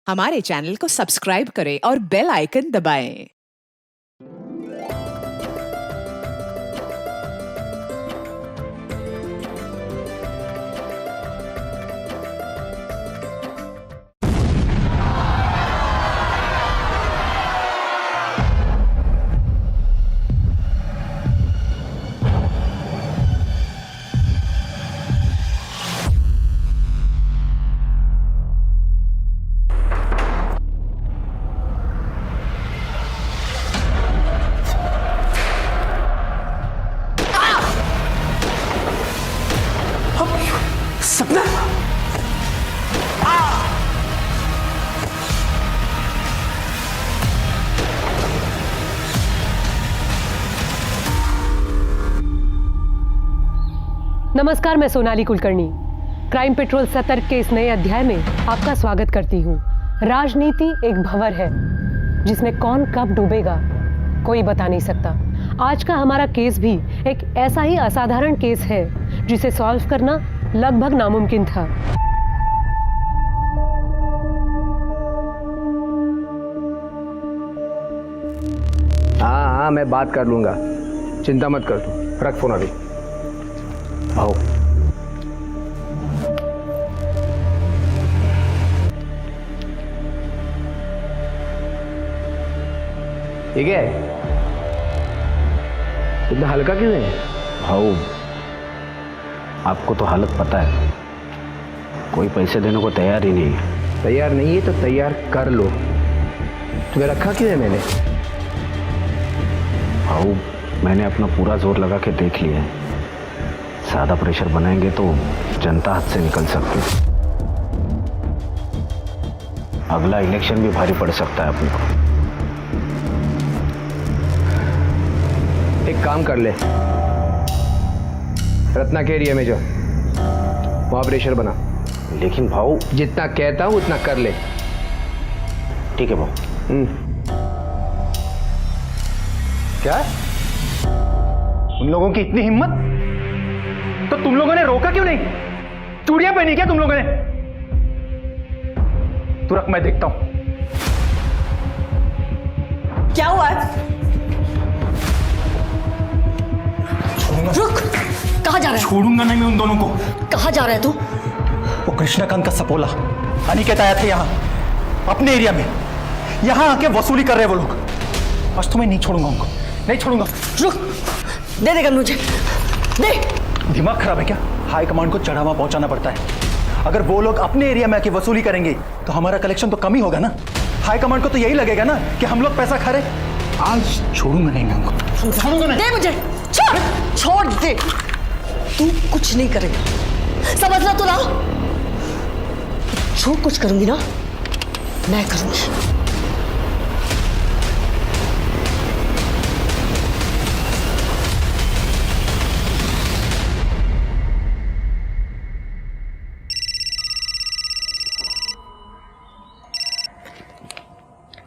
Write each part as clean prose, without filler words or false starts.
हमारे चैनल को सब्सक्राइब करें और बेल आइकन दबाएं। सपना नमस्कार, मैं सोनाली कुलकर्णी क्राइम पेट्रोल सतर्क के इस नए अध्याय में आपका स्वागत करती हूँ। राजनीति एक भंवर है जिसमें कौन कब डूबेगा कोई बता नहीं सकता। आज का हमारा केस भी एक ऐसा ही असाधारण केस है जिसे सॉल्व करना लगभग नामुमकिन था। हाँ, मैं बात कर लूंगा, चिंता मत कर तू। रख फोन अभी। आओ। ठीक है, इतना हल्का क्यों है? भाऊ, आपको तो हालत पता है, कोई पैसे देने को तैयार ही नहीं है। तैयार नहीं है तो तैयार कर लो। तुम्हें रखा क्यों है मैंने? भाऊ, मैंने अपना पूरा जोर लगा के देख लिया है। ज़्यादा प्रेशर बनाएंगे तो जनता हाथ से निकल सकती है। अगला इलेक्शन भी भारी पड़ सकता है अपने को। एक काम कर ले, रत्ना के एरिया में जा, वहां प्रेशर बना। लेकिन भाऊ, जितना कहता हूं उतना कर ले। ठीक है भाऊ। क्या? उन लोगों की इतनी हिम्मत? तो तुम लोगों ने रोका क्यों नहीं? चूड़ियां पहनी क्या तुम लोगों ने? तू रख, मैं देखता हूं। क्या हुआ? रुक, कहाँ जा रहा है? छोड़ूंगा नहीं मैं उन दोनों को। कहाँ जा रहा है तू? वो कृष्णाकांत का सपोला अनिकेत आया था यहाँ अपने एरिया में, यहाँ आके वसूली कर रहे हैं वो लोग। आज तो मैं नहीं छोड़ूंगा उनको, नहीं छोड़ूंगा। रुक, दे देगा मुझे, दे। दिमाग खराब है क्या? हाई कमांड को चढ़ावा पहुंचाना पड़ता है। अगर वो लोग अपने एरिया में आके वसूली करेंगे तो हमारा कलेक्शन तो कम ही होगा ना। हाई कमांड को तो यही लगेगा ना कि हम लोग पैसा खा रहे। आज छोड़ूंगा नहीं मैं उनको, छोड़ूंगा नहीं। दे मुझे, छोड़ दे। तू कुछ नहीं करेगा, समझ ला तो ना। जो कुछ करूंगी ना मैं करूंगी।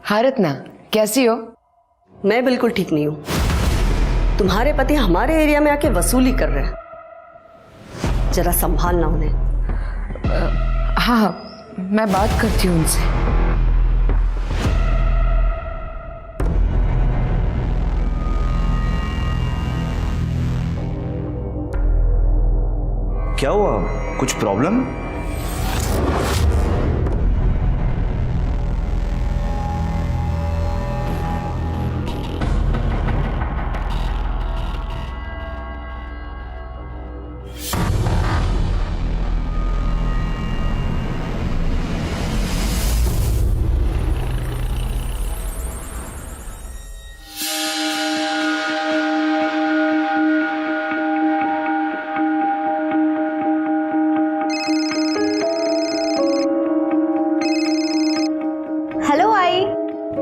हाँ रत्ना, कैसी हो? मैं बिल्कुल ठीक नहीं हूं। तुम्हारे पति हमारे एरिया में आके वसूली कर रहे हैं, जरा संभालना उन्हें। हाँ, मैं बात करती हूँ उनसे। क्या हुआ? कुछ प्रॉब्लम?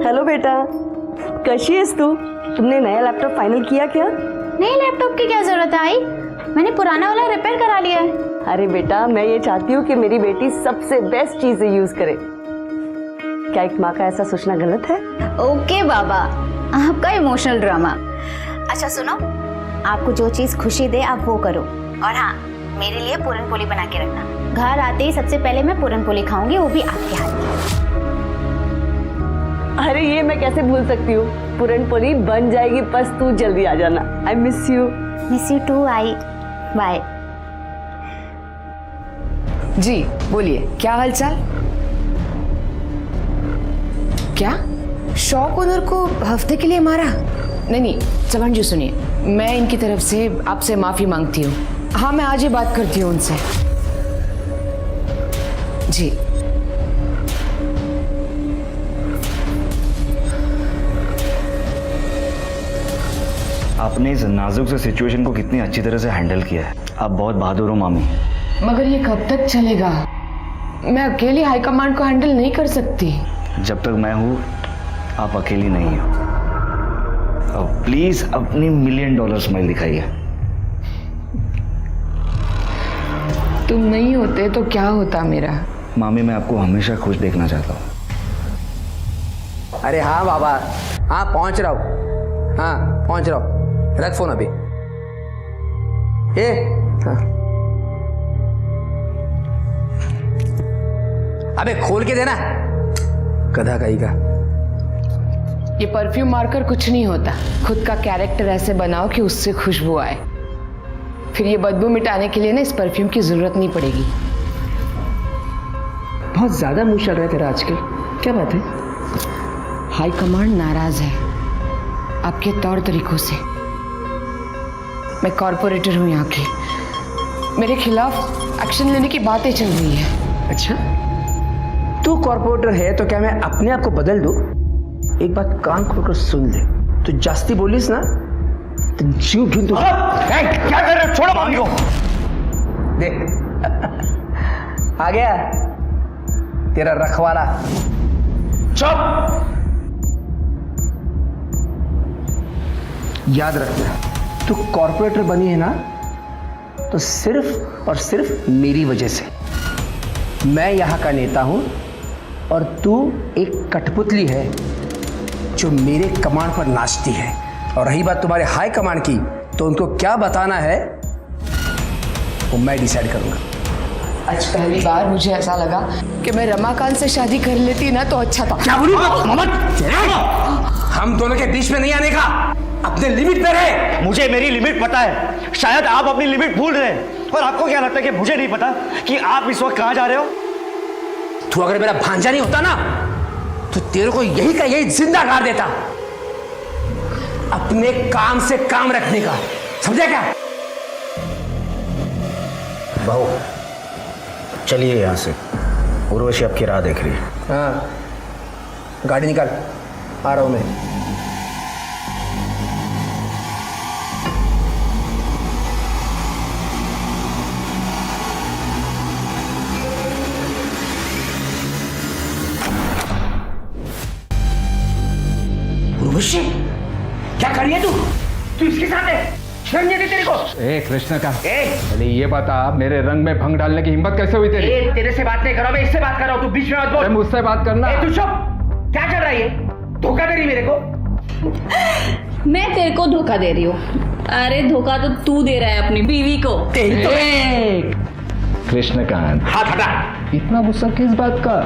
हेलो बेटा, कैसी है तू? तुमने नया लैपटॉप फाइनल किया क्या? नए लैपटॉप की क्या जरूरत है आई? मैंने पुराना वाला रिपेयर करा लिया है। अरे बेटा, मैं ये चाहती हूँ कि मेरी बेटी सबसे बेस्ट चीजें यूज करे। क्या एक माँ का ऐसा सोचना गलत है? ओके बाबा, आपका इमोशनल ड्रामा। अच्छा सुनो, आपको जो चीज खुशी दे आप वो करो। और हाँ, मेरे लिए पूरन पोली बना के रखना। घर आते ही सबसे पहले मैं पूरन पोली खाऊंगी, वो भी आपके हाथ की। अरे ये मैं कैसे भूल सकती हूँ, पूरनपोली बन जाएगी, बस तू जल्दी आ जाना। I miss you. Miss you too. आई बाय। जी बोलिए, क्या हालचाल? क्या शॉप ओनर को हफ्ते के लिए मारा? नहीं चमन जी सुनिए, मैं इनकी तरफ से आपसे माफी मांगती हूँ। हाँ मैं आज ही बात करती हूँ उनसे। जी आपने इस नाजुक से सिचुएशन को कितनी अच्छी तरह से हैंडल किया है। आप बहुत बहादुर हो मामी। मगर ये कब तक चलेगा? मैं अकेली हाईकमांड को हैंडल नहीं कर सकती। जब तक मैं हूँ आप अकेली नहीं हो। अब प्लीज अपनी $1 मिलियन स्माइल दिखाइए। तुम नहीं होते तो क्या होता मेरा? मामी मैं आपको हमेशा खुश देखना चाहता हूँ। अरे हाँ बाबा, हाँ पहुंच रहा हूँ, हाँ पहुंच रहा हूँ। रख फोन अभी। हाँ। अबे खोल के देना, गधा कहीं का। ये परफ्यूम मारकर कुछ नहीं होता। खुद का कैरेक्टर ऐसे बनाओ कि उससे खुशबू आए, फिर ये बदबू मिटाने के लिए ना इस परफ्यूम की जरूरत नहीं पड़ेगी। बहुत ज्यादा मुंह चल रहा है तेरा आजकल, क्या बात है? हाई कमांड नाराज है आपके तौर तरीकों से। मैं कॉर्पोरेटर हूँ यहाँ की, मेरे खिलाफ एक्शन लेने की बातें चल रही है। अच्छा, तू कॉर्पोरेटर है तो क्या मैं अपने आप को बदल दूं? एक बात कान खोलकर सुन ले, तू जास्ती बोलिस ना तो जीव ढूंढ। क्या कर रहे हो? छोड़ो मामी को। देख आ गया तेरा रखवाला। चुप। याद रखना, तू कॉर्पोरेटर बनी है ना तो सिर्फ और सिर्फ मेरी वजह से। मैं यहाँ का नेता हूँ और तू एक कठपुतली है जो मेरे कमांड पर नाचती है। और रही बात तुम्हारे हाई कमांड की, तो उनको क्या बताना है वो मैं डिसाइड करूंगा। आज पहली बार मुझे ऐसा लगा कि मैं रमाकांत से शादी कर लेती ना तो अच्छा था। क्या बोलूं? हम दोनों के बीच में नहीं आने का, अपने लिमिट पे रहे। मुझे मेरी लिमिट पता है, शायद आप अपनी लिमिट भूल रहे हैं। पर आपको क्या लगता है कि मुझे नहीं पता कि आप इस वक्त कहां जा रहे हो? तू अगर मेरा भांजा नहीं होता ना तो तेरे को यही का यही जिंदा गाड़ देता। अपने काम से काम रखने का, समझे क्या? बहू चलिए यहाँ से, उर्वशी आपकी राह देख रही है। हाँ, गाड़ी निकाल, आ रहा हूं मैं। उर्वशी, क्या कर रही है तू इसके साथ है? शर्म नहीं आती तेरे को? ए कृष्ण का, पहले ये बता, मेरे रंग में भंग डालने की हिम्मत कैसे हुई तेरी? तेरे से बात नहीं कर रहा, मैं इससे बात कर रहा हूं, तू बीच में मत बोल। मुझसे बात करना। तू चुप। क्या चल रहा है ये? धोखा दे रही मेरे को? मैं तेरे को धोखा दे रही हूँ? अरे धोखा तो तू दे रहा है अपनी बीवी को। तेरी तो कृष्णकांत, हाथ हटा। इतना गुस्सा किस बात का?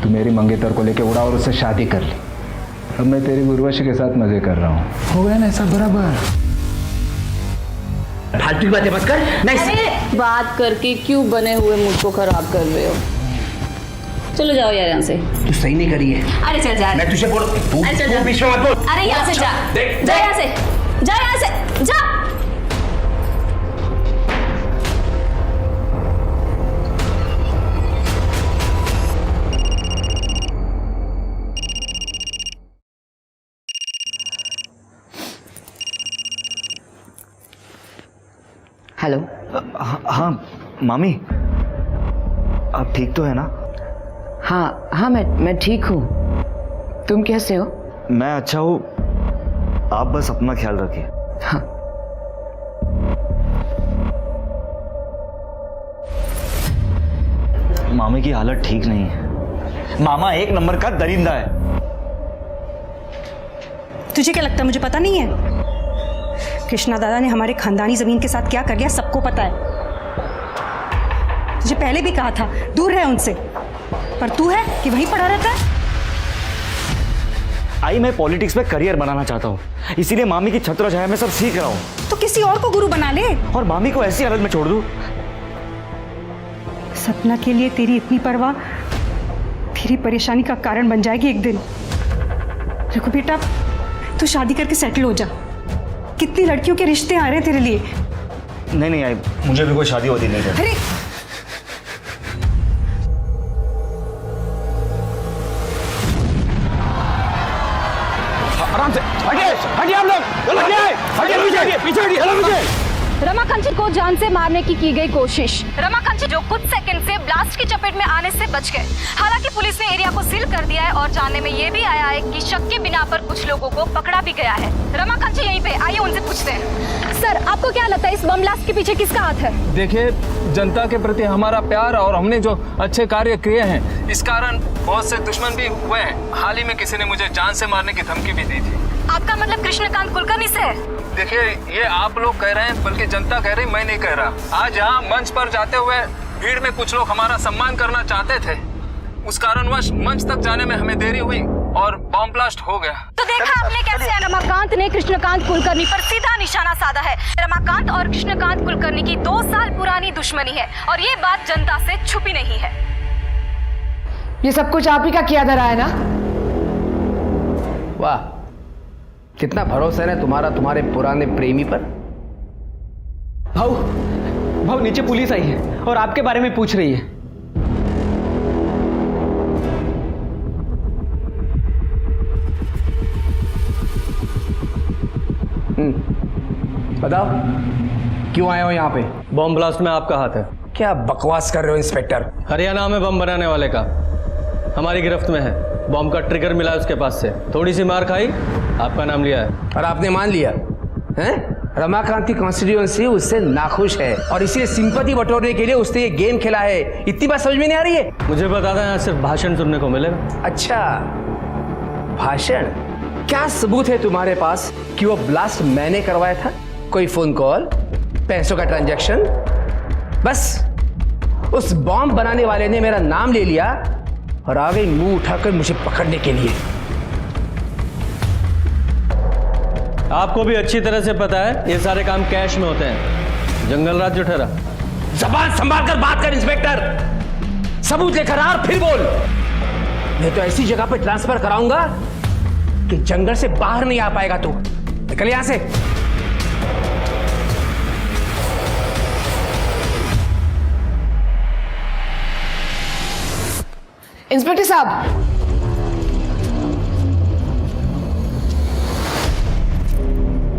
तू मेरी मंगेतर को लेके उड़ा और उससे शादी कर ली। अब मैं तेरी उर्वशी के साथ मजे कर रहा हूँ। हो गया ना ऐसा बराबर? फालतू की बातें मत कर। अरे बात करके क्यों बने हुए मूड को खराब कर रहे हो? चलो जाओ यार यहाँ से। तू सही नहीं करी है। अरे चल जा। मैं तुझे बोल, तू बीच में मत बोल। अरे यहाँ से जा, जा यहाँ से, जा यहाँ से, जा। हेलो। हाँ मामी, आप ठीक तो है ना? हाँ मैं ठीक हूँ। तुम कैसे हो? मैं अच्छा हूँ, आप बस अपना ख्याल रखिए। हाँ। मामी की हालत ठीक नहीं है। मामा एक नंबर का दरिंदा है। तुझे क्या लगता है मुझे पता नहीं है? कृष्णा दादा ने हमारे खानदानी जमीन के साथ क्या कर लिया सबको पता है। तुझे पहले भी कहा था दूर रहे उनसे, पर तू है कि वहीं पड़ा रहता है। आई मैं पॉलिटिक्स में करियर बनाना चाहता हूँ, इसीलिए मामी की छत्र छाया में सब सीख रहा हूँ। तो किसी और को गुरु बना ले। और मामी को ऐसी हालत में छोड़ दूँ? सपना के लिए तेरी इतनी परवाह तेरी परेशानी का कारण बन जाएगी एक दिन। देखो बेटा, तू शादी करके सेटल हो जा। कितनी लड़कियों के रिश्ते आ रहे हैं तेरे लिए। नहीं आई, मुझे भी कोई शादी होती नहीं है। अरे आराम से हटिए, हटिए आप लोग, हटिए, पीछे हटिए। रमाकांत को जान से मारने की गई कोशिश। रमाकांत जो कुछ सेकंड से ब्लास्ट की चपेट में आने से बच गए। हालांकि पुलिस ने एरिया को सील कर दिया है और जानने में ये भी आया है कि शक के बिना पर कुछ लोगों को पकड़ा भी गया है। रमाकांत यहीं पे, आइए उनसे पूछते हैं। सर, आपको क्या लगता है इस बम ब्लास्ट के पीछे किसका हाथ है? देखिए, जनता के प्रति हमारा प्यार और हमने जो अच्छे कार्य किए हैं, इस कारण बहुत से दुश्मन भी हुए हैं। हाल ही में किसी ने मुझे जान से मारने की धमकी भी दी थी। आपका मतलब कृष्णकांत कुलकर्णी से? देखिए, ये आप लोग कह रहे हैं, बल्कि जनता कह रही, मैं नहीं कह रहा। आज यहाँ मंच पर जाते हुए भीड़ में कुछ लोग हमारा सम्मान करना चाहते थे, उस कारणवश मंच तक जाने में हमें देरी हुई और बॉम्ब ब्लास्ट हो गया। तो देखा आपने कैसे रमाकांत ने कृष्णकांत कुलकर्णी पर सीधा निशाना साधा है। रमाकांत और कृष्णकांत कुलकर्णी की 2 साल पुरानी दुश्मनी है और ये बात जनता से छुपी नहीं है। ये सब कुछ आप ही का किया धरा है ना? वाह, कितना भरोसा है ना तुम्हारा तुम्हारे पुराने प्रेमी पर। भाऊ नीचे पुलिस आई है और आपके बारे में पूछ रही है। बताओ, क्यों आए हो यहाँ पे? बॉम्ब ब्लास्ट में आपका हाथ है। क्या बकवास कर रहे हो इंस्पेक्टर? हरियाणा में बम बनाने वाले का हमारी गिरफ्त में है। बॉम्ब का ट्रिगर मिला है उसके पास से। थोड़ी सी मार खाई, आपका नाम लिया है और आपने मान लिया हैं? रमाकांत की कॉन्स्टिट्यूएंसी उससे नाखुश है और इसीलिए सिंपैथी बटोरने के लिए उसने ये गेम खेला है। इतनी बात समझ में नहीं आ रही है? मुझे बता दें, यहाँ सिर्फ भाषण सुनने को मिलेगा। अच्छा, भाषण? क्या सबूत है तुम्हारे पास कि वो ब्लास्ट मैंने करवाया था? कोई फोन कॉल, पैसों का ट्रांजैक्शन? बस उस बॉम्ब बनाने वाले ने मेरा नाम ले लिया और आ गई मुंह उठाकर मुझे पकड़ने के लिए। आपको भी अच्छी तरह से पता है ये सारे काम कैश में होते हैं। जंगल राज जो ठहरा। जबान संभाल कर बात कर इंस्पेक्टर। सबूत लेकर आ और फिर बोल। मैं तो ऐसी जगह पे ट्रांसफर कराऊंगा कि जंगल से बाहर नहीं आ पाएगा तू। निकल यहां से। इंस्पेक्टर साहब,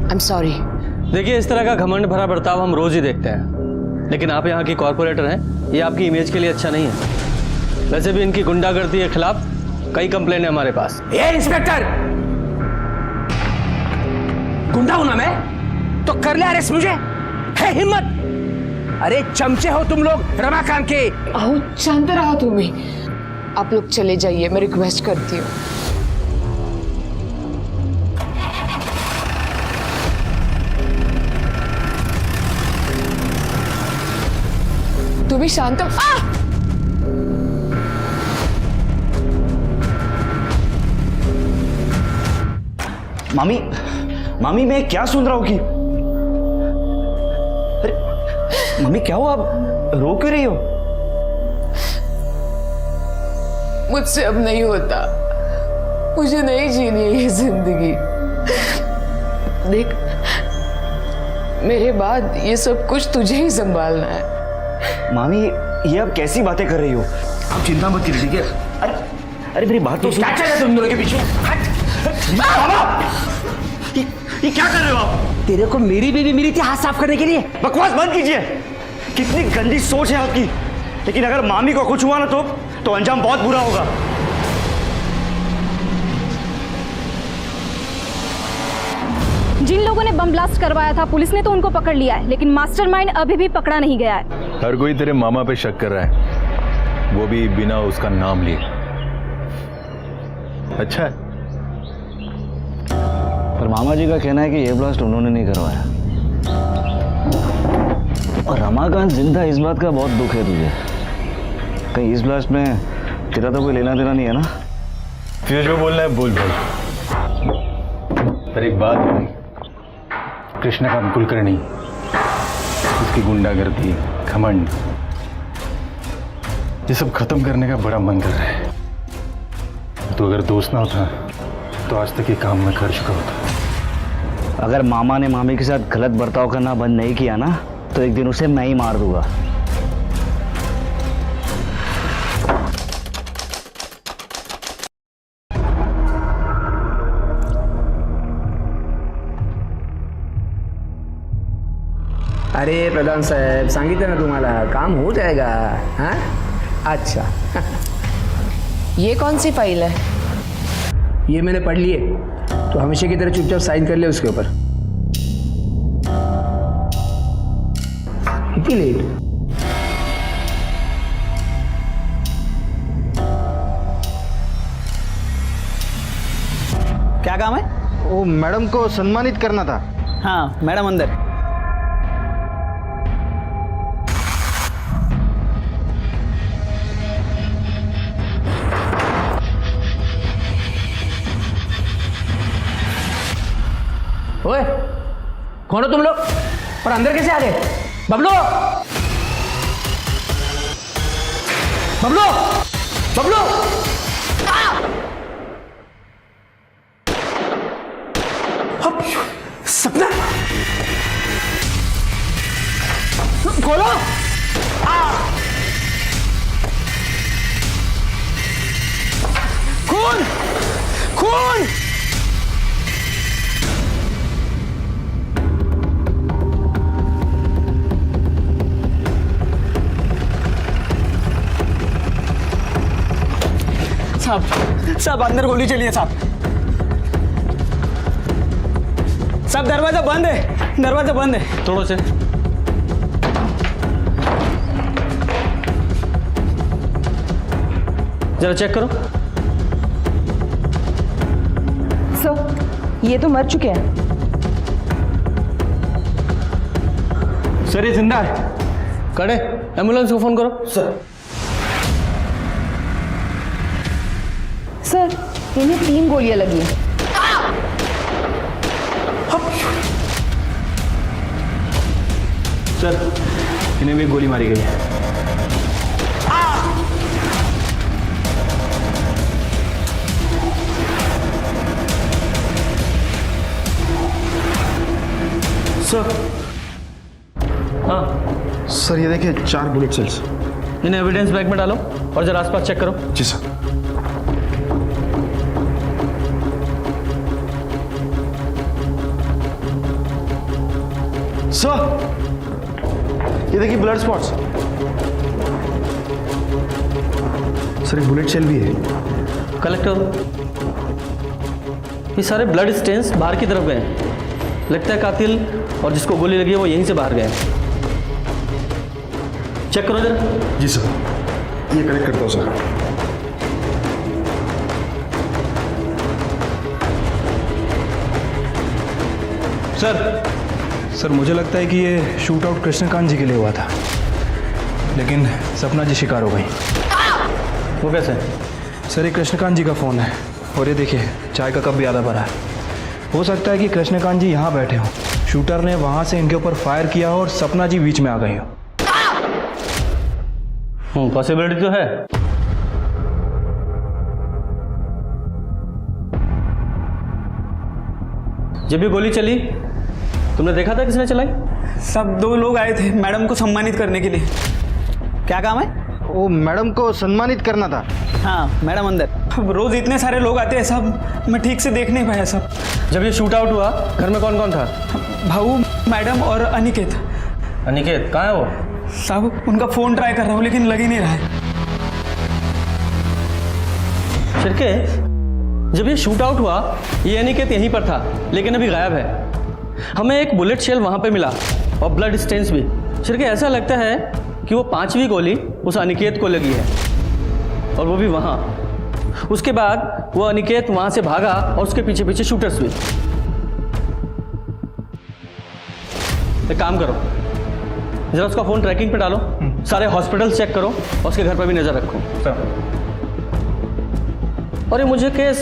आई एम सॉरी। देखिए, इस तरह का घमंड भरा बर्ताव हम रोज ही देखते हैं, लेकिन आप यहाँ की कॉर्पोरेटर हैं, ये आपकी इमेज के लिए अच्छा नहीं है। वैसे भी इनकी गुंडागर्दी के खिलाफ कई कंप्लेन है हमारे पास। ये इंस्पेक्टर, गुंडा हूं ना मैं तो कर ले अरेस्ट मुझे? है हिम्मत? अरे चमचे हो तुम लोग रमाकांत के। आओ, शांत रहो तुम ही। आप लोग चले जाइए, मैं रिक्वेस्ट करती हूँ। तुम भी शांत हो। मामी मैं क्या सुन रहा हूँ कि अरे मम्मी, क्या हुआ? आप रो क्यों रही हो? मुझसे अब नहीं होता, मुझे नहीं जीनी है ये जिंदगी। देख, मेरे बाद ये सब कुछ तुझे ही संभालना है। मामी, ये आप कैसी बातें कर रही हो? आप चिंता मत कीजिए, ठीक है? अरे मेरी बात तो सुनो। क्या चल रहा है तुम दोनों के पीछे? ये क्या कर रहे हो आप? तेरे को मेरी बीवी मिली थी हाथ साफ करने के लिए? बकवास बंद कीजिए। कितनी गंदी सोच है आपकी। लेकिन अगर मामी को कुछ हुआ ना तो अंजाम बहुत बुरा होगा। जिन लोगों ने बम ब्लास्ट करवाया था, पुलिस ने तो उनको पकड़ लिया है, लेकिन मास्टरमाइंड अभी भी पकड़ा नहीं गया है। हर कोई तेरे मामा पे शक कर रहा है, वो भी बिना उसका नाम लिए। अच्छा है। पर मामा जी का कहना है कि ये ब्लास्ट उन्होंने नहीं करवाया। और रमाकांत जिंदा, इस बात का बहुत दुख है तुझे। कहीं इस ब्लास्ट में तेरा तो कोई लेना देना नहीं है ना? तुझे जो बोलना है बोल भाई। पर एक बात है भाई, कृष्णकांत कुलकर्णी, उसकी गुंडागर्दी, घमंड, ये सब खत्म करने का बड़ा मन कर रहा है। तो अगर दोस्त ना होता तो आज तक ये काम मैं कर चुका होता। अगर मामा ने मामी के साथ गलत बर्ताव करना बंद नहीं किया ना, तो एक दिन उसे मैं ही मार दूंगा। अरे प्रधान साहेब, सांगितलं ना तुम्हाला, काम हो जाएगा। हाँ अच्छा। ये कौन सी फाइल है? ये मैंने पढ़ ली है, तो हमेशा की तरह चुपचाप साइन कर ले उसके ऊपर। इतनी लेट? क्या काम है? वो मैडम को सम्मानित करना था। हाँ मैडम अंदर। ओए, कौन हो तुम लोग और अंदर कैसे आ गए? बबलू, बबलू, बबलू! सपना, खोलो! खून, खून! साहब अंदर गोली चली है साहब। साहब दरवाजा बंद है, दरवाजा बंद है। तोड़ो से। जरा चेक करो। सर, ये तो मर चुके हैं। सर ये जिंदा है। कड़े, एम्बुलेंस को फोन करो। सर। सर, इन्हें 3 गोलियां लगी हैं। सर, इन्हें भी गोली मारी गई है। सर, हाँ सर ये देखिए 4 बुलेट सेल्स। इन्हें एविडेंस बैग में डालो और जरा आसपास चेक करो। जी सर। सर ये देखिए ब्लड स्पॉट्स। सर एक बुलेट शेल भी है। कलेक्ट करो। ये सारे ब्लड स्टेन्स बाहर की तरफ गए हैं। लगता है कातिल और जिसको गोली लगी है वो यहीं से बाहर गए। चेक करो जरा। जी सर, ये कलेक्ट करता हूँ सर। सर मुझे लगता है कि ये शूट आउट कृष्णकांत जी के लिए हुआ था, लेकिन सपना जी शिकार हो गई। वो कैसे? सर ये कृष्णकांत जी का फ़ोन है और ये देखिए चाय का कप भी आधा भरा है। हो सकता है कि कृष्णकांत जी यहाँ बैठे हों, शूटर ने वहाँ से इनके ऊपर फायर किया हो और सपना जी बीच में आ गई हो। पॉसिबिलिटी तो है। जब भी गोली चली तुमने देखा था किसने चलाई? सब 2 लोग आए थे मैडम को सम्मानित करने के लिए। क्या काम है? वो मैडम को सम्मानित करना था। हाँ मैडम अंदर। अब रोज इतने सारे लोग आते हैं सब, मैं ठीक से देख नहीं पाया सब। जब ये शूट आउट हुआ घर में कौन कौन था? भाऊ, मैडम और अनिकेत। अनिकेत कहाँ है वो? साहब उनका फ़ोन ट्राई कर रहा हूँ लेकिन लग ही नहीं रहा है। शिरके, जब ये शूट आउट हुआ ये अनिकेत यहीं पर था लेकिन अभी गायब है। हमें एक बुलेट शेल वहां पे मिला और ब्लड स्टेन्स भी। शिरके, ऐसा लगता है कि वो 5वीं गोली उस अनिकेत को लगी है और वो भी वहां। उसके बाद वो अनिकेत वहां से भागा और उसके पीछे पीछे शूटर्स भी। एक काम करो, जरा उसका फोन ट्रैकिंग पे डालो, सारे हॉस्पिटल चेक करो और उसके घर पर भी नजर रखो। और ये मुझे केस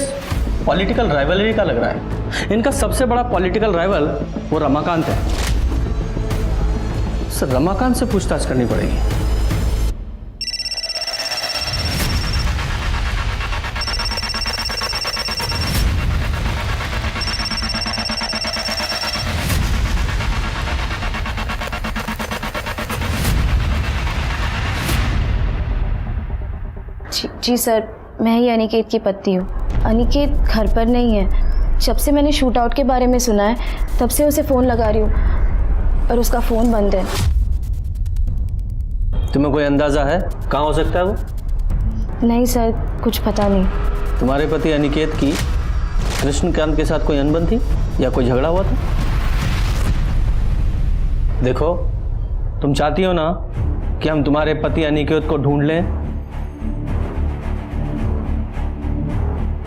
पॉलिटिकल राइवलरी का लग रहा है। इनका सबसे बड़ा पॉलिटिकल राइवल वो रमाकांत है। सर रमाकांत से पूछताछ करनी पड़ेगी। जी सर, मैं ही अनिकेत की पत्नी हूँ। अनिकेत घर पर नहीं है। जब से मैंने शूट आउट के बारे में सुना है तब से उसे फ़ोन लगा रही हूँ और उसका फ़ोन बंद है। तुम्हें कोई अंदाज़ा है कहाँ हो सकता है वो? नहीं सर, कुछ पता नहीं। तुम्हारे पति अनिकेत की कृष्णकांत के साथ कोई अनबन थी या कोई झगड़ा हुआ था? देखो, तुम चाहती हो ना कि हम तुम्हारे पति अनिकेत को ढूंढ लें?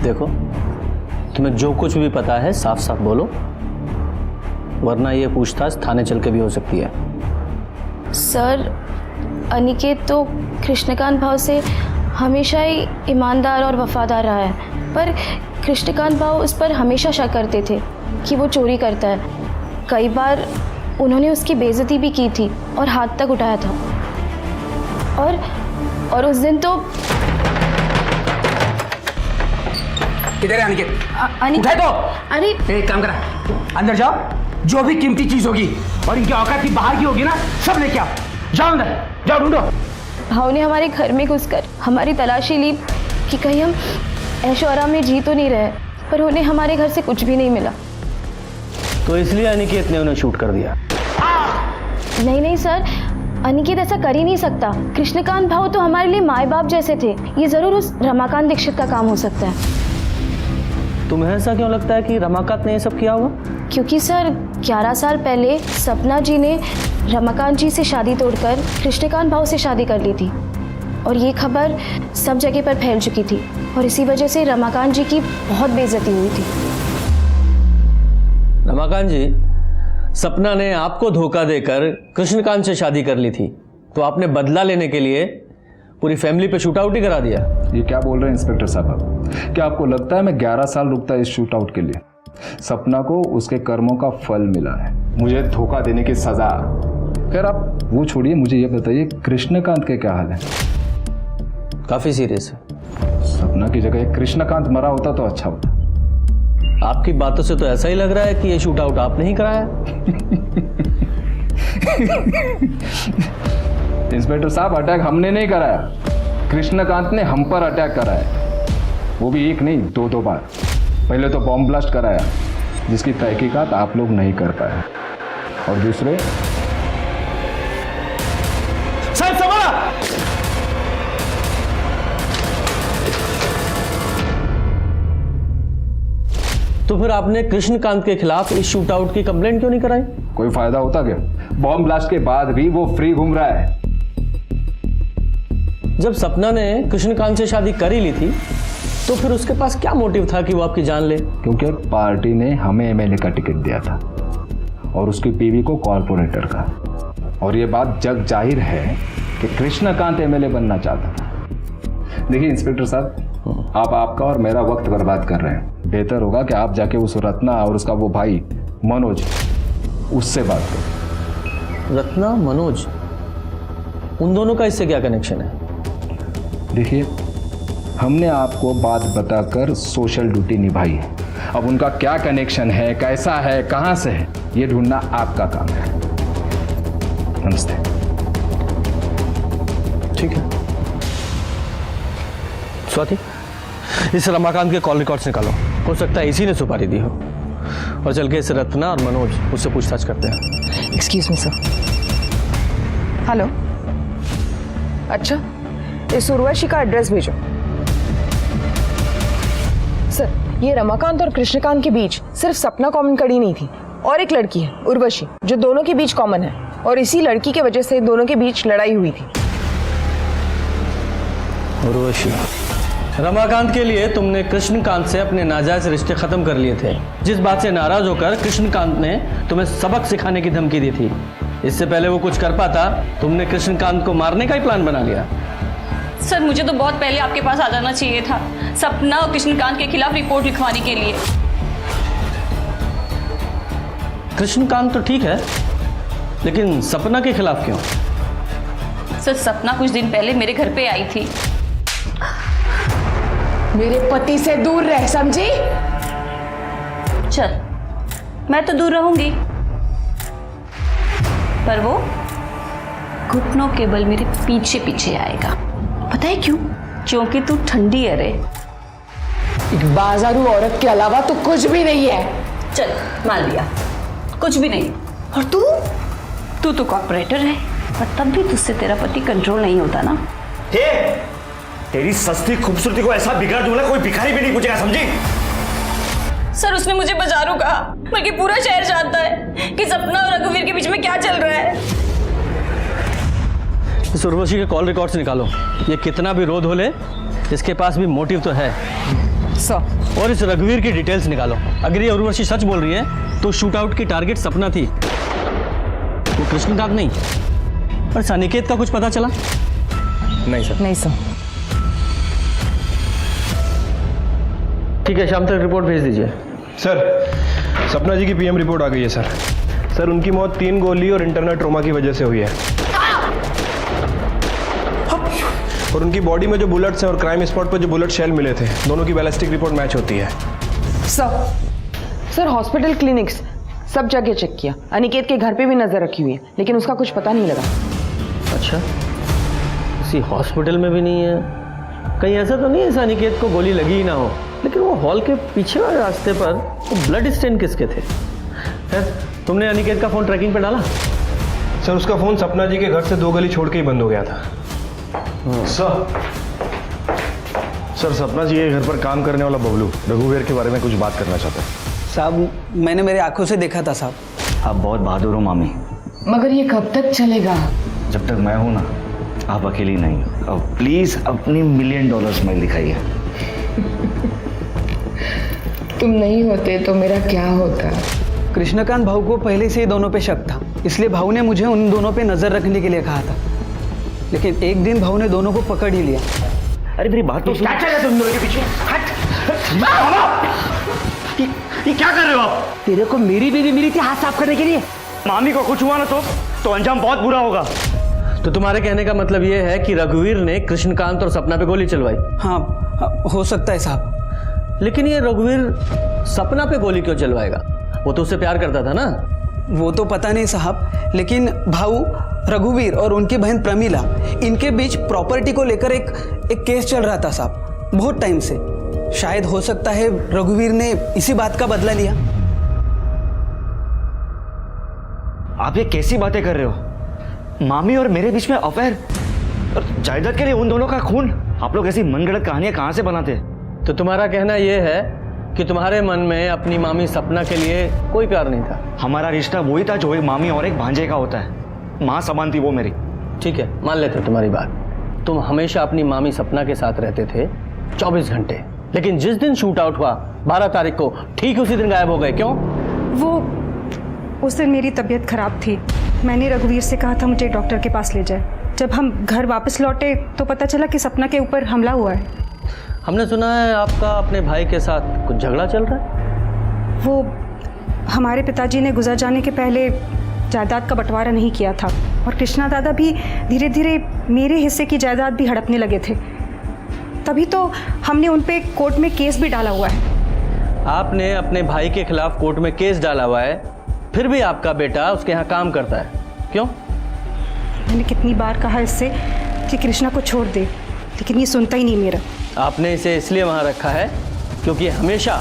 देखो, तुम्हें जो कुछ भी पता है साफ साफ बोलो, वरना ये पूछताछ थाने चल के भी हो सकती है। सर, अनिकेत तो कृष्णकांत भाव से हमेशा ही ईमानदार और वफादार रहा है, पर कृष्णकांत भाव उस पर हमेशा शक करते थे कि वो चोरी करता है। कई बार उन्होंने उसकी बेइज्जती भी की थी और हाथ तक उठाया था। और उस दिन तो किधर है अनिकेत? अनिकेत उठाए तो। अरे एक काम करा, अंदर जाओ, जो भी कीमती चीज होगी और इनकी औकात की बाहर की होगी ना, सब लेके आओ। जाओ अंदर, जाओ ढूंढो। भाव ने हमारे घर में घुसकर हमारी तलाशी ली कि कहीं हम ऐशो आराम में जी तो नहीं रहे, पर उन्हें हमारे घर से कुछ भी नहीं मिला। तो इसलिए अनिकेत ने उन्हें शूट कर दिया? नहीं सर, अनिकेत ऐसा कर ही नहीं सकता। कृष्णकांत भाव तो हमारे लिए माए बाप जैसे थे। ये जरूर उस रमाकांत दीक्षित का काम हो सकता है। तुम्हें ऐसा क्यों लगता है कि रमाकांत ने ये सब किया होगा? क्योंकि सर 11 साल पहले सपना जी ने रमाकांत जी से शादी तोड़कर कृष्णकांत भाव से शादी कर ली थी और ये खबर सब जगह पर फैल चुकी थी और इसी वजह से रमाकांत जी की बहुत बेइज्जती हुई थी। रमाकांत जी, सपना ने आपको धोखा देकर कृष्णकांत से शादी कर ली थी, तो आपने बदला लेने के लिए पूरी फैमिली पे शूट आउट ही करा दिया। ये क्या बोल रहे हैं इंस्पेक्टर साहब? क्या आपको लगता है मैं 11 साल रुकता इस शूट आउट के लिए? सपना को उसके कर्मों का फल मिला है, मुझे धोखा देने की सजा। खैर आप वो छोड़िए, मुझे ये बताइए कृष्णकांत के क्या हाल है? काफी सीरियस है। सपना की जगह कृष्णकांत मरा होता तो अच्छा होता। आपकी बातों से तो ऐसा ही लग रहा है कि ये शूट आउट आपने ही कराया। इंस्पेक्टर साहब, अटैक हमने नहीं कराया, कृष्णकांत ने हम पर अटैक कराया, वो भी एक नहीं 2 बार। पहले तो बॉम्ब ब्लास्ट कराया जिसकी तहकीकात आप लोग नहीं कर पाए, और दूसरे साहब संभाला। तो फिर आपने कृष्णकांत के खिलाफ इस शूट आउट की कंप्लेंट क्यों नहीं कराई? कोई फायदा होता क्या? बॉम्ब ब्लास्ट के बाद भी वो फ्री घूम रहा है। जब सपना ने कृष्णकांत से शादी कर ही ली थी तो फिर उसके पास क्या मोटिव था कि वो आपकी जान ले? क्योंकि पार्टी ने हमें एमएलए का टिकट दिया था और उसकी बीवी को कॉर्पोरेटर का, और ये बात जग जाहिर है कि कृष्णकांत एमएलए बनना चाहता था। देखिए इंस्पेक्टर साहब, आप आपका और मेरा वक्त बर्बाद कर रहे हैं। बेहतर होगा कि आप जाके उस रत्ना और उसका वो भाई मनोज, उससे बात करो। रत्ना, मनोज, उन दोनों का इससे क्या कनेक्शन है? देखिए, हमने आपको बात बताकर सोशल ड्यूटी निभाई है। अब उनका क्या कनेक्शन है, कैसा है, कहां से है, ये ढूंढना आपका काम है। नमस्ते। ठीक है स्वाति, इस रमाकांत के कॉल रिकॉर्ड्स निकालो, हो सकता है इसी ने सुपारी दी हो, और चल के इस रत्ना और मनोज उससे पूछताछ करते हैं। Excuse me sir. हेलो, अच्छा, इस उर्वशी का एड्रेस भेजो। सर, ये रमाकांत और कृष्णकांत के बीच सिर्फ सपना कॉमन कड़ी नहीं थी, और एक लड़की है उर्वशी जो दोनों के बीच कॉमन है, और इसी लड़की के वजह से दोनों के बीच लड़ाई हुई थी। उर्वशी, रमाकांत के लिए तुमने कृष्णकांत से अपने नाजायज रिश्ते खत्म कर लिए थे, जिस बात से नाराज होकर कृष्णकांत ने तुम्हें सबक सिखाने की धमकी दी थी। इससे पहले वो कुछ कर पाता, तुमने कृष्णकांत को मारने का ही प्लान बना लिया। सर मुझे तो बहुत पहले आपके पास आ जाना चाहिए था, सपना और कृष्णकांत के खिलाफ रिपोर्ट लिखवाने के लिए। कृष्णकांत तो ठीक है, लेकिन सपना के खिलाफ क्यों? सर सपना कुछ दिन पहले मेरे घर पे आई थी। मेरे पति से दूर रह, समझी? चल मैं तो दूर रहूंगी, पर वो घुटनों के बल मेरे पीछे पीछे आएगा। पता है क्यों? क्योंकि तू ठंडी है रे। एक बाजारू औरत के अलावा तो कुछ भी नहीं है। चल मान लिया, कुछ भी नहीं। और तू तो कॉर्पोरेटर है, पर तब भी तुझसे तेरा पति कंट्रोल नहीं होता ना। तेरी सस्ती खूबसूरती को ऐसा बिगाड़ दूंगा कोई भिखारी भी नहीं पूछेगा, समझी? सर उसने मुझे बाजारू कहा, बल्कि पूरा शहर जानता है कि सपना और रघुवीर के बीच में क्या चल रहा है। इस उर्वशी के कॉल रिकॉर्ड्स निकालो। ये कितना भी रोध हो ले, इसके पास भी मोटिव तो है। सर और इस रघुवीर की डिटेल्स निकालो। अगर ये उर्वशी सच बोल रही है तो शूट आउट की टारगेट सपना थी, वो कृष्णकांत नहीं। और अनिकेत का कुछ पता चला? नहीं सर। नहीं सर। ठीक है, शाम तक रिपोर्ट भेज दीजिए। सर सपना जी की पीएम रिपोर्ट आ गई है सर। सर उनकी मौत 3 गोली और इंटरनल ट्रोमा की वजह से हुई है, और उनकी बॉडी में जो बुलेट्स हैं और क्राइम स्पॉट पर जो बुलेट शेल मिले थे, दोनों की बैलिस्टिक रिपोर्ट मैच होती है। सर हॉस्पिटल क्लिनिक्स सब जगह चेक किया, अनिकेत के घर पे भी नजर रखी हुई है, लेकिन उसका कुछ पता नहीं लगा। अच्छा, किसी हॉस्पिटल में भी नहीं है? कहीं ऐसा तो नहीं है अनिकेत को गोली लगी ही ना हो? लेकिन वो हॉल के पीछे वाले रास्ते पर वो ब्लड स्टेन किसके थे? खैर, तुमने अनिकेत का फोन ट्रैकिंग पे डाला? सर उसका फोन सपना जी के घर से 2 गली छोड़ के ही बंद हो गया था। सर सपना जी के घर पर काम करने वाला बबलू रघुवीर के बारे में कुछ बात करना चाहता है। साहब मैंने मेरे आंखों से देखा था साहब। आप बहुत बहादुर हो मामी। मगर ये कब तक चलेगा? जब तक मैं हूं ना, आप अकेली नहीं। अब प्लीज अपनी $1 मिलियन स्माइल दिखाइए। तुम नहीं होते तो मेरा क्या होता? कृष्णकांत भाऊ को पहले से ही दोनों पे शक था, इसलिए भाऊ ने मुझे उन दोनों पे नजर रखने के लिए कहा था। लेकिन एक दिन भाऊ ने दोनों को पकड़ ही लिया। अरे मेरी बात तो सुन। क्या चल रहा है तुम दोनों के पीछे? ये क्या कर रहे हो आप? तेरे को मेरी बीवी मिली थी हाथ साफ करने के लिए। मामी को कुछ हुआ ना तो अंजाम बहुत बुरा होगा। तो तुम्हारे कहने का मतलब ये है कि रघुवीर ने कृष्णकांत और सपना पे गोली चलवाई? हाँ हो सकता है साहब। लेकिन ये रघुवीर सपना पे गोली क्यों चलवाएगा? वो तो उससे प्यार करता था ना। वो तो पता नहीं साहब, लेकिन भाऊ रघुवीर और उनकी बहन प्रमीला, इनके बीच प्रॉपर्टी को लेकर एक केस चल रहा था साहब, बहुत टाइम से। शायद हो सकता है रघुवीर ने इसी बात का बदला लिया। आप ये कैसी बातें कर रहे हो? मामी और मेरे बीच में अफेयर और जायदाद के लिए उन दोनों का खून? आप लोग ऐसी मनगढ़ंत कहानियां कहां से बनाते हैं? तो तुम्हारा कहना यह है कि तुम्हारे मन में अपनी मामी सपना के लिए कोई प्यार नहीं था? हमारा रिश्ता वही था जो एक मामी और एक भांजे का होता है। माँ समान थी वो मेरी। ठीक है, मान लेते तुम्हारी बात। तुम हमेशा अपनी मामी सपना के साथ रहते थे 24 घंटे, लेकिन जिस दिन शूट आउट हुआ 12 तारीख को, ठीक उसी दिन गायब हो गए। क्यों? वो उस दिन मेरी तबीयत खराब थी। मैंने रघुवीर से कहा था मुझे डॉक्टर के पास ले जाए। जब हम घर वापस लौटे तो पता चला कि सपना के ऊपर हमला हुआ है। हमने सुना है आपका अपने भाई के साथ कुछ झगड़ा चल रहा है। वो हमारे पिताजी ने गुजर जाने के पहले जायदाद का बंटवारा नहीं किया था, और कृष्णा दादा भी धीरे धीरे मेरे हिस्से की जायदाद भी हड़पने लगे थे। तभी तो हमने उन पे कोर्ट में केस भी डाला हुआ है। आपने अपने भाई के खिलाफ कोर्ट में केस डाला हुआ है, फिर भी आपका बेटा उसके यहाँ काम करता है, क्यों? मैंने कितनी बार कहा इससे कि कृष्णा को छोड़ दे, लेकिन ये सुनता ही नहीं मेरा। आपने इसे इसलिए वहाँ रखा है क्योंकि हमेशा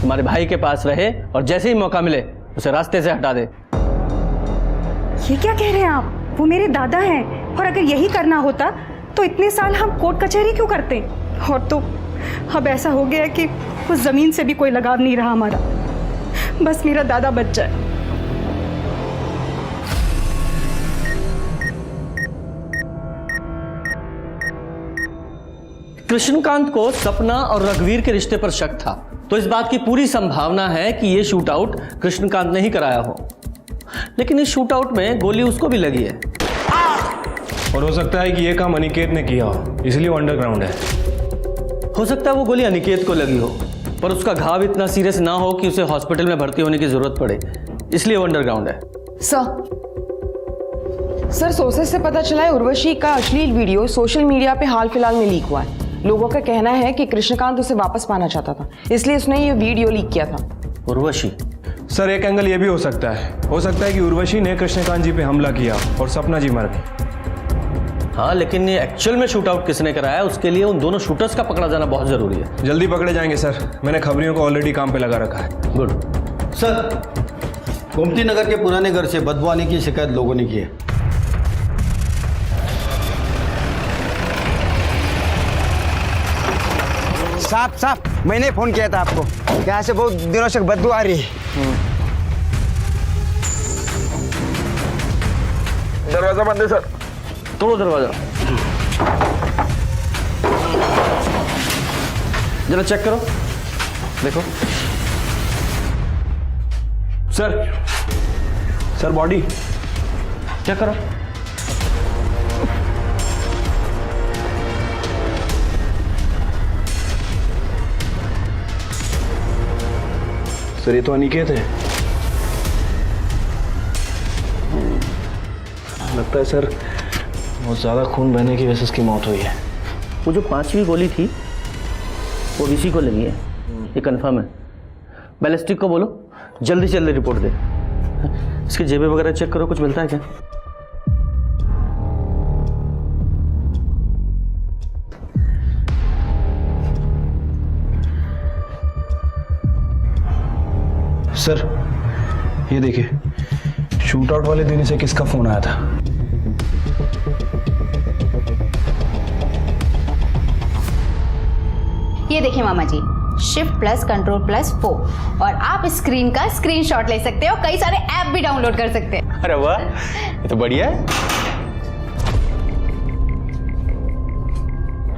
तुम्हारे भाई के पास रहे और जैसे ही मौका मिले उसे रास्ते से हटा दे। ये क्या कह रहे हैं आप? वो मेरे दादा हैं, और अगर यही करना होता तो इतने साल हम कोर्ट कचहरी क्यों करते? और तो अब ऐसा हो गया कि उस जमीन से भी कोई लगाव नहीं रहा हमारा। बस मेरा दादा बच जाए। कृष्णकांत को सपना और रघुवीर के रिश्ते पर शक था, तो इस बात की पूरी संभावना है कि यह शूट आउट कृष्णकांत ने ही कराया हो। लेकिन इस शूट आउट में गोली उसको भी लगी है। और हो सकता है कि ये काम अनिकेत ने किया हो, इसलिए वो अंडरग्राउंड है। हो सकता है वो गोली अनिकेत को लगी हो, पर उसका घाव इतना सीरियस ना हो कि उसे हॉस्पिटल में भर्ती होने की जरूरत पड़े, इसलिए वो अंडरग्राउंड है। सर सोर्सेस से पता चला है उर्वशी का अश्लील वीडियो सोशल मीडिया पे हाल फिलहाल में लीक हुआ है। लोगों का कहना है कि कृष्णकांत उसे वापस पाना चाहता था, इसलिए उसने ये वीडियो लीक किया था। उर्वशी? सर एक एंगल ये भी हो सकता है कि उर्वशी ने कृष्णकांत जी पे हमला किया और सपना जी मर गई। हाँ, लेकिन ये एक्चुअल में शूट आउट किसने कराया, उसके लिए उन दोनों शूटर्स का पकड़ा जाना बहुत जरूरी है। जल्दी पकड़े जाएंगे सर, मैंने खबरियों को ऑलरेडी काम पे लगा रखा है। गुड। सर, गोमती नगर के पुराने घर से बदबू आने की शिकायत लोगों ने की है। साहब मैंने फोन किया था आपको, यहाँ से बहुत दिनों से बदबू आ रही है। दरवाजा बंद है सर। तोड़ो दरवाजा, जरा चेक करो, देखो। सर बॉडी चेक करो। सर ये तो अनिकेत है। लगता है सर बहुत ज़्यादा खून बहने की वजह से उसकी मौत हुई है। वो जो 5वीं गोली थी वो इसी को लगी है, ये कंफर्म है। बैलिस्टिक को बोलो जल्दी से जल्दी रिपोर्ट दे। इसकी जेबें वगैरह चेक करो, कुछ मिलता है क्या? सर ये देखिए, शूट आउट वाले दिन से किसका फोन आया था? ये देखिए मामा जी, शिफ्ट प्लस कंट्रोल प्लस 4 और आप स्क्रीन का स्क्रीनशॉट ले सकते हो, कई सारे ऐप भी डाउनलोड कर सकते हैं। अरे वाह, ये तो बढ़िया है।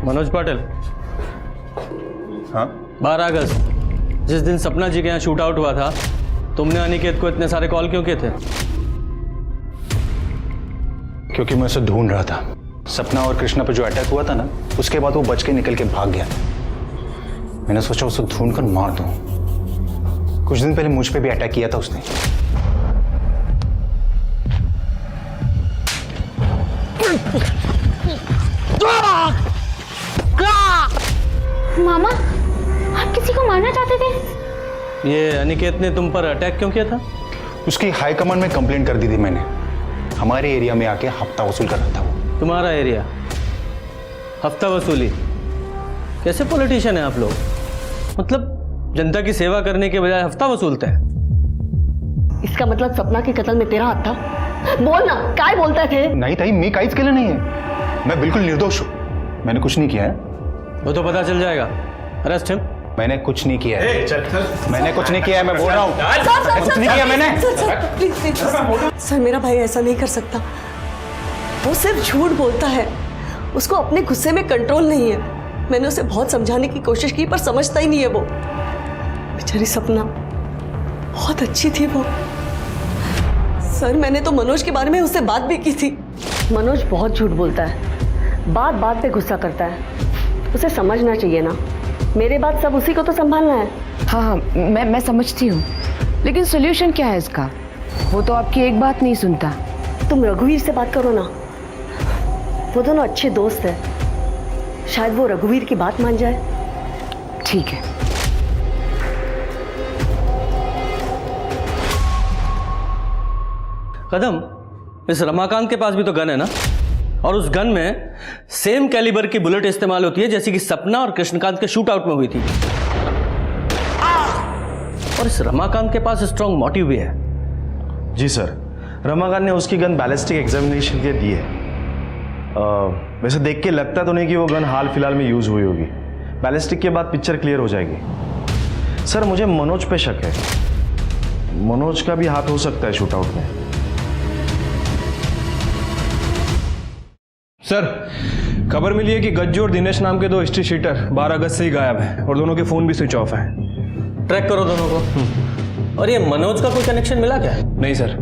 मनोज पाटिल। हाँ? 12 अगस्त जिस दिन सपना जी के यहाँ शूट आउट हुआ था, तुमने अनिकेत को इतने सारे कॉल क्यों किए थे? क्योंकि मैं उसे ढूंढ रहा था। सपना और कृष्णा पर जो अटैक हुआ था ना, उसके बाद वो बच के निकल के भाग गया। मैंने सोचा उसे ढूंढ कर मार दूं। कुछ दिन पहले मुझ पे भी अटैक किया था उसने। मामा, आप किसी को मारना चाहते थे? ये अनिकेत ने तुम पर अटैक क्यों किया था? उसकी हाई कमांड में कंप्लेंट कर दी थी मैंने। हमारे एरिया में आके हफ्ता वसूल कर रहा था वो। तुम्हारा एरिया? हफ्ता वसूली? कैसे पॉलिटिशियन है आप लोग? मतलब जनता की सेवा करने के बजाय हफ्ता वसूलते हैं। इसका मतलब सपना के कत्ल में तेरा हाथ था? बोल ना, काय बोलता थे? नहीं ताई, मैं काइच के लिए नहीं है। मैं बिल्कुल निर्दोष हूं, मैंने कुछ नहीं किया है। वो तो पता चल जाएगा। Arrest him. मैंने कुछ नहीं किया है। मैंने कुछ नहीं किया है, मैं बोल रहा हूँ। कुछ नहीं किया मैंने। प्लीज सर, मेरा भाई ऐसा नहीं कर सकता। वो सिर्फ झूठ बोलता है, उसको अपने गुस्से में कंट्रोल नहीं है। मैंने उसे बहुत समझाने की कोशिश की पर समझता ही नहीं है वो। बेचारी सपना बहुत अच्छी थी वो। सर मैंने तो मनोज के बारे में उससे बात भी की थी। मनोज बहुत झूठ बोलता है, बात बात पे गुस्सा करता है। उसे समझना चाहिए ना, मेरे बाद सब उसी को तो संभालना है। हाँ, मैं समझती हूँ, लेकिन सोल्यूशन क्या है इसका? वो तो आपकी एक बात नहीं सुनता। तुम रघुवीर से बात करो ना, वो दोनों अच्छे दोस्त हैं, शायद वो रघुवीर की बात मान जाए। ठीक है। कदम, इस रमाकांत के पास भी तो गन है ना, और उस गन में सेम कैलिबर की बुलेट इस्तेमाल होती है जैसी कि सपना और कृष्णकांत के शूट आउट में हुई थी। और इस रमाकांत के पास स्ट्रॉन्ग मोटिव भी है। जी सर, रमाकांत ने उसकी गन बैलिस्टिक एग्जामिनेशन के दी है। वैसे देख के लगता तो नहीं कि वो गन हाल फिलहाल में यूज हुई होगी। बैलिस्टिक के बाद पिक्चर क्लियर हो जाएगी। सर मुझे मनोज पे शक है, मनोज का भी हाथ हो सकता है शूट आउट में। सर खबर मिली है कि गज्जू और दिनेश नाम के दो हिस्ट्री शीटर 12 अगस्त से ही गायब हैं और दोनों के फोन भी स्विच ऑफ हैं। ट्रैक करो दोनों को। और ये मनोज का कोई कनेक्शन मिला क्या? नहीं सर,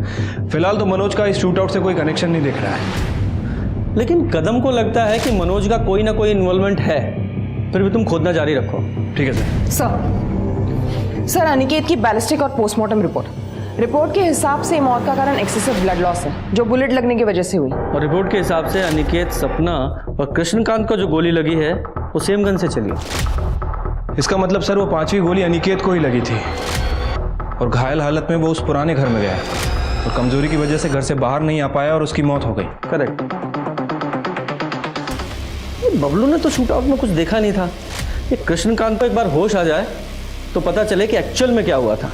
फिलहाल तो मनोज का इस शूट आउट से कोई कनेक्शन नहीं दिख रहा है। लेकिन कदम को लगता है कि मनोज का कोई ना कोई इन्वॉल्वमेंट है, फिर भी तुम खोदना जारी रखो। ठीक है सर। सर अनिकेत की बैलिस्टिक और पोस्टमार्टम रिपोर्ट के हिसाब से मौत का कारण एक्सेसिव ब्लड लॉस है, जो बुलेट लगने की वजह से हुई। और रिपोर्ट के हिसाब से अनिकेत, सपना और कृष्णकांत को जो गोली लगी है वो सेम गन से चली। इसका मतलब सर वो 5वीं गोली अनिकेत को ही लगी थी और घायल हालत में वो उस पुराने घर में गया और कमजोरी की वजह से घर से बाहर नहीं आ पाया और उसकी मौत हो गई। करेक्ट। बबलू ने तो शूट आउट में कुछ देखा नहीं था। ये कृष्णकांत को एक बार होश आ जाए तो पता चले कि एक्चुअल में क्या हुआ था।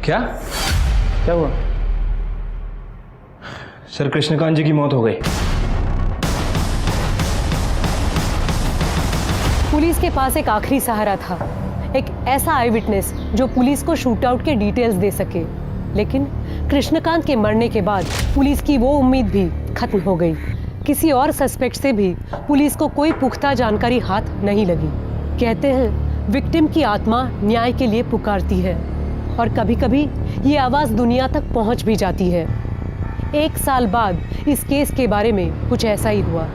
क्या हुआ? सर कृष्णकांत जी की मौत हो गई। पुलिस के पास एक आखिरी सहारा था, एक ऐसा आई विटनेस जो पुलिस को शूट आउट के डिटेल्स दे सके। लेकिन कृष्णकांत के मरने के बाद पुलिस की वो उम्मीद भी खत्म हो गई। किसी और सस्पेक्ट से भी पुलिस को कोई पुख्ता जानकारी हाथ नहीं लगी। कहते हैं विक्टिम की आत्मा न्याय के लिए पुकारती है और कभी कभी ये आवाज़ दुनिया तक पहुंच भी जाती है। 1 साल बाद इस केस के बारे में कुछ ऐसा ही हुआ।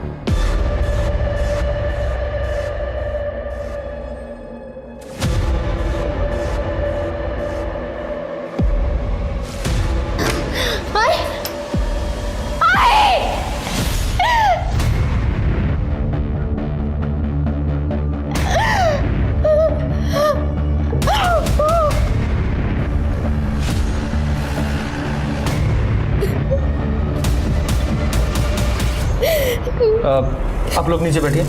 आप लोग नीचे बैठिए।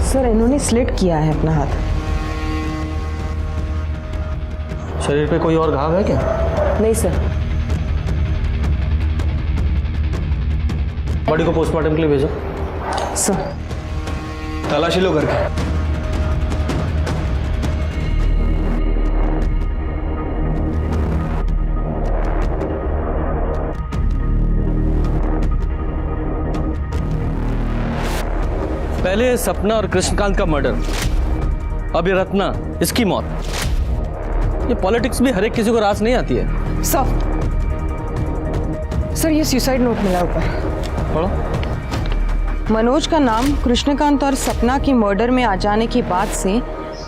सर इन्होंने स्लिट किया है अपना हाथ। शरीर पे कोई और घाव है क्या? नहीं सर। बॉडी को पोस्टमार्टम के लिए भेजो। सर तलाशी लो करके। पहले सपना और कृष्णकांत का मर्डर, अब ये रत्ना, इसकी मौत। ये पॉलिटिक्स भी हर एक किसी को रास नहीं आती है। सर ये सुसाइड नोट मिला ऊपर, पढ़ो। मनोज का नाम कृष्णकांत और सपना की मर्डर में आ जाने के बाद से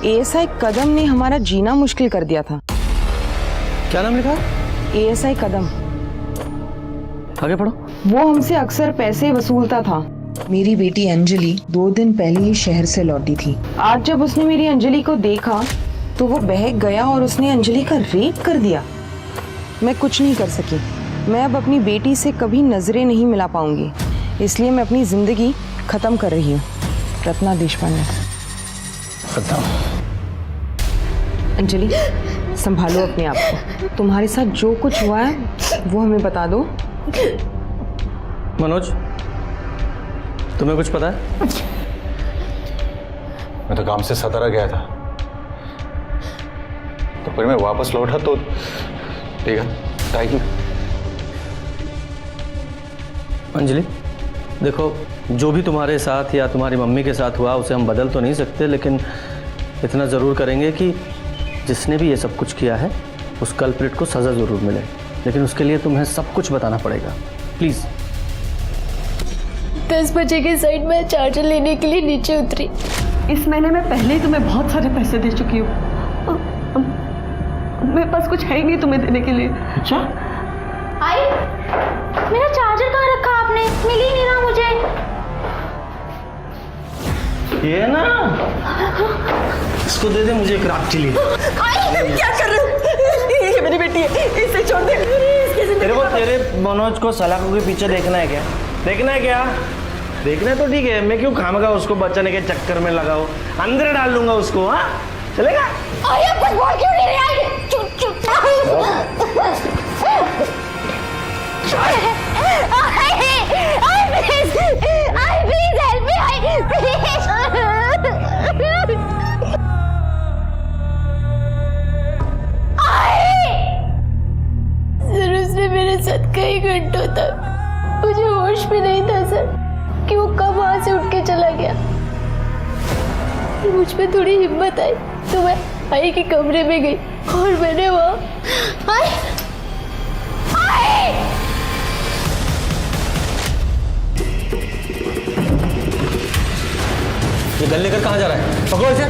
एएसआई कदम ने हमारा जीना मुश्किल कर दिया था। क्या नाम लिखा? एएसआई कदम। आगे पढ़ो। वो हमसे अक्सर पैसे वसूलता था। मेरी बेटी अंजलि 2 दिन पहले ही शहर से लौटी थी। आज जब उसने मेरी अंजलि को देखा तो वो बहक गया और उसने अंजलि का रेप कर दिया। मैं कुछ नहीं कर सकी। मैं अब अपनी बेटी से कभी नजरें नहीं मिला पाऊंगी, इसलिए मैं अपनी जिंदगी खत्म कर रही हूँ। रत्ना देशपांडे। अंजलि संभालो अपने आप को। तुम्हारे साथ जो कुछ हुआ है वो हमें बता दो। मनोज तुम्हें कुछ पता है? मैं तो काम से सतारा गया था, तो फिर मैं वापस लौटा तो देखा टाइम। अंजलि देखो, जो भी तुम्हारे साथ या तुम्हारी मम्मी के साथ हुआ उसे हम बदल तो नहीं सकते, लेकिन इतना ज़रूर करेंगे कि जिसने भी ये सब कुछ किया है उस कल्प्रिट को सज़ा ज़रूर मिले। लेकिन उसके लिए तुम्हें सब कुछ बताना पड़ेगा, प्लीज़। 10 बजे के साइड में चार्जर लेने के लिए नीचे उतरी। इस महीने में पहले ही तुम्हें बहुत सारे पैसे दे चुकी हूँ। मेरे पास कुछ है ही नहीं तुम्हें देने के लिए। अच्छा? आई, मेरा चार्जर कहाँ रखा आपने? मिल ही नहीं रहा मुझे। ये ना, इसको दे दे मुझे एक रात के लिए। क्या कर रहे हो? ये मेरी बेटी है, इसे छोड़ दे। तेरे को तेरे मनोज को सलाखों के पीछे देखना है क्या? देखना है क्या? देखना है तो ठीक है, मैं क्यों खामगा उसको बचाने के चक्कर में लगाओ। अंदर डाल लूंगा उसको। हाँ चलेगा? आई कुछ बोल क्यों नहीं रही? आई चुप चुप। आई प्लीज हेल्प मी। आई प्लीज। सर उसने मेरे साथ घंटों तक मुझे होश भी नहीं था सर कि वो कब वहां से उठ के चला गया। मुझ में थोड़ी हिम्मत आई तो मैं आई के कमरे में गई और मैंने वहां ये गन लेकर कहाँ जा रहा है? पकड़ो इसे।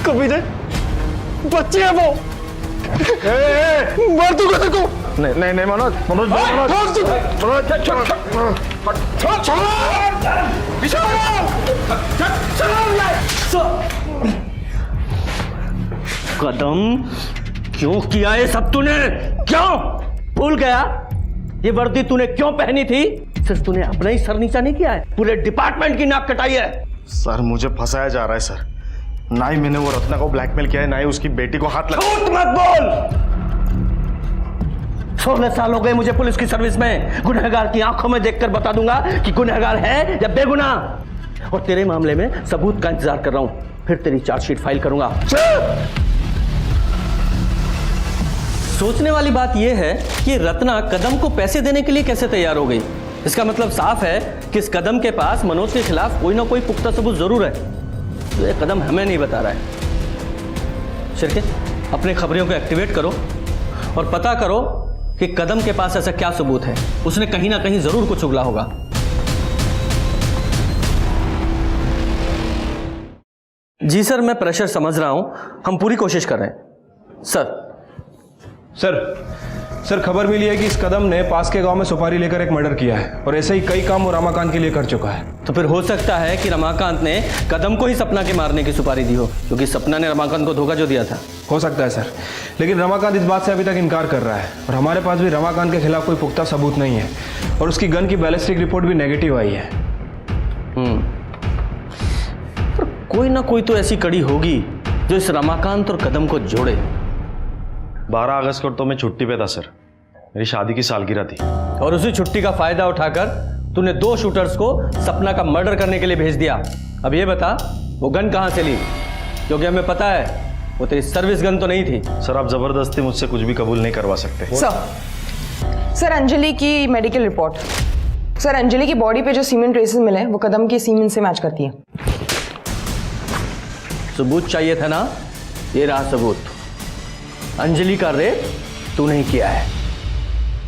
कबीर बच्चे है वो। मार दूंगा तेरे को। नहीं नहीं नहीं मनोज मनोज कदम क्यों किया ये सब तूने? क्यों भूल गया ये वर्दी तूने क्यों पहनी थी? सिर्फ तूने अपना ही सर नीचा नहीं किया है, पूरे डिपार्टमेंट की नाक कटाई है। सर मुझे फंसाया जा रहा है सर। ना ही मैंने वो रत्ना को ब्लैकमेल किया है, ना ही उसकी बेटी को हाथ लगा। झूठ मत बोल। 16 साल हो गए मुझे पुलिस की सर्विस में। गुनहगार की आंखों में देखकर बता दूंगा कि गुनहगार है या बेगुनाह। और तेरे मामले में सबूत का इंतजार कर रहा हूं, फिर तेरी चार्जशीट फाइल करूंगा। सोचने वाली बात यह है कि रत्ना कदम को पैसे देने के लिए कैसे तैयार हो गई। इसका मतलब साफ है कि इस कदम के पास मनोज के खिलाफ कोई ना कोई पुख्ता सबूत जरूर है। तो ये कदम हमें नहीं बता रहा है। शिरके अपने खबरियों को एक्टिवेट करो और पता करो कि कदम के पास ऐसा क्या सबूत है। उसने कहीं ना कहीं जरूर कुछ उगला होगा। जी सर, मैं प्रेशर समझ रहा हूं, हम पूरी कोशिश कर रहे हैं। सर खबर मिली है कि इस कदम ने पास के गांव में सुपारी लेकर एक मर्डर किया है और ऐसे ही कई काम वो रमाकांत के लिए कर चुका है। तो फिर हो सकता है कि रमाकांत ने कदम को ही सपना के मारने की सुपारी दी हो, क्योंकि सपना ने रमाकांत को धोखा जो दिया था। हो सकता है सर, लेकिन रमाकांत इस बात से अभी तक इनकार कर रहा है और हमारे पास भी रमाकांत के खिलाफ कोई पुख्ता सबूत नहीं है और उसकी गन की बैलिस्टिक रिपोर्ट भी नेगेटिव आई है। पर कोई ना कोई तो ऐसी कड़ी होगी जो इस रमाकांत और कदम को जोड़े। 12 अगस्त को तो मैं छुट्टी पे था सर, मेरी शादी की सालगिरह थी। और उसी छुट्टी का फायदा उठाकर तूने 2 शूटर्स को सपना का मर्डर करने के लिए भेज दिया। अब ये बता वो गन कहां से ली, क्योंकि हमें पता है वो तेरी सर्विस गन तो नहीं थी। सर आप जबरदस्ती मुझसे कुछ भी कबूल नहीं करवा सकते। सर अंजलि की मेडिकल रिपोर्ट। सर अंजलि की बॉडी पे जो सीमेंट ट्रेसेस मिले वो कदम की सीमेंट से मैच करती है। सबूत चाहिए था ना, ये रहा सबूत। अंजलि का रेप तू नहीं किया है।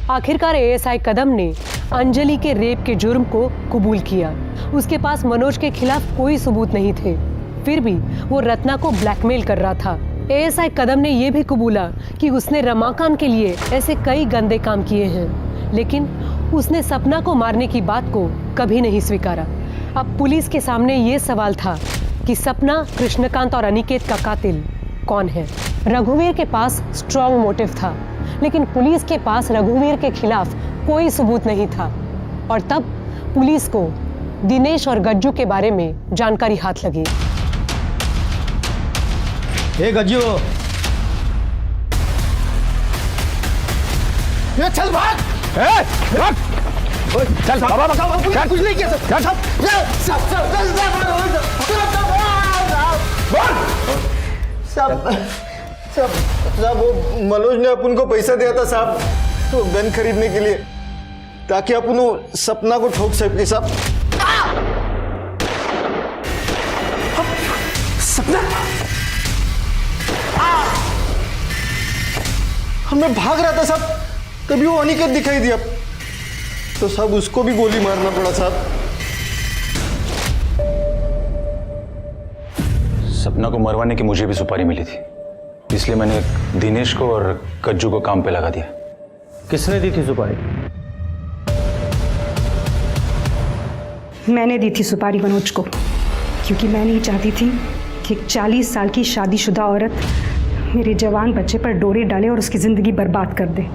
आखिरकार एएसआई कदम ने अंजलि के रेप के जुर्म को कबूल किया। उसके पास मनोज के खिलाफ कोई सबूत नहीं थे, फिर भी वो रत्ना को ब्लैकमेल कर रहा था। एएसआई कदम ने यह भी कबूला कि उसने रमाकांत के लिए ऐसे कई गंदे काम किए हैं, लेकिन उसने सपना को मारने की बात को कभी नहीं स्वीकारा। अब पुलिस के सामने ये सवाल था कि सपना, कृष्णकांत और अनिकेत का कातिल कौन है। रघुवीर के पास स्ट्रॉन्ग मोटिव था, लेकिन पुलिस के पास रघुवीर के खिलाफ कोई सबूत नहीं था। और तब पुलिस को दिनेश और गज्जू के बारे में जानकारी हाथ लगी। ए गज्जू, ये चल भाग। चल बाबा बताओ, कुछ नहीं किया साहब वो मनोज ने अपन को पैसा दिया था साहब, तो गन खरीदने के लिए, ताकि अपन सपना को ठोक सके साहब। सपना मैं भाग रहा था साहब, तभी वो अनिकेत दिखाई दिया, तो साहब उसको भी गोली मारना पड़ा साहब। सपना को मरवाने की मुझे भी सुपारी मिली थी, इसलिए मैंने दिनेश को और कज्जू को काम पे लगा दिया। किसने दी थी सुपारी? मैंने दी थी सुपारी मनोज को, क्योंकि मैं नहीं चाहती थी कि एक 40 साल की शादीशुदा औरत मेरे जवान बच्चे पर डोरे डाले और उसकी जिंदगी बर्बाद कर दे।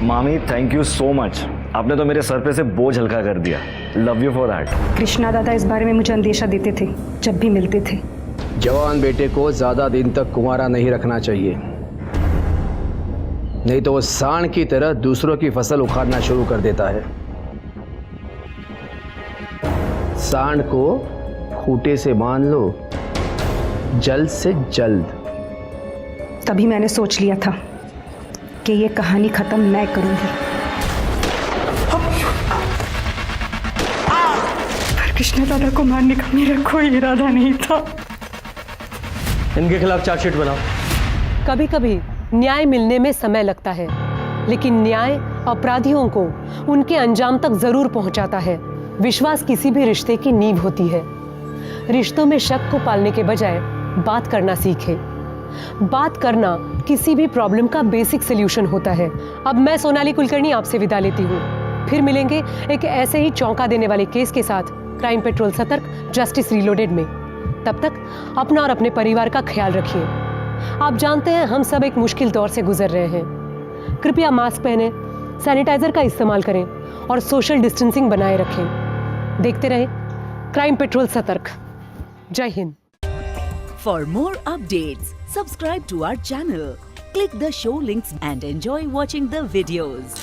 मामी थैंक यू सो मच, आपने तो मेरे सर पे से बोझ हल्का कर दिया। Love you for that. Krishna दादा इस बारे में मुझे अंदेशा देते थे जब भी मिलते थे। जवान बेटे को ज्यादा दिन तक कुंवारा नहीं रखना चाहिए। नहीं तो वो सांड की तरह दूसरों की फसल उखाड़ना शुरू कर देता है। सांड को खूंटे से बांध लो, जल्द से जल्द। तभी मैंने सोच लिया था कि ये कहानी खत्म मैं करूंगी। पर कृष्णा दादा को मारने का मेरा कोई इरादा नहीं था। इनके खिलाफ चार्जशीट बनाओ। कभी कभी न्याय मिलने में समय लगता है, लेकिन न्याय अपराधियों को उनके अंजाम तक जरूर पहुंचाता है। विश्वास किसी भी रिश्ते की नींव होती है। रिश्तों में शक को पालने के बजाय बात करना सीखें। बात करना किसी भी प्रॉब्लम का बेसिक सॉल्यूशन होता है। अब मैं सोनाली कुलकर्णी आपसे विदा लेती हूँ। फिर मिलेंगे एक ऐसे ही चौंका देने वाले केस के साथ क्राइम पेट्रोल सतर्क जस्टिस रीलोडेड में। तब तक अपना और अपने परिवार का ख्याल रखिए। आप जानते हैं हम सब एक मुश्किल दौर से गुजर रहे हैं। कृपया मास्क पहने, सैनिटाइजर का इस्तेमाल करें और सोशल डिस्टेंसिंग बनाए रखें। देखते रहे क्राइम पेट्रोल सतर्क। जय Hind. For more updates, subscribe to our channel, click the show links and enjoy watching the videos.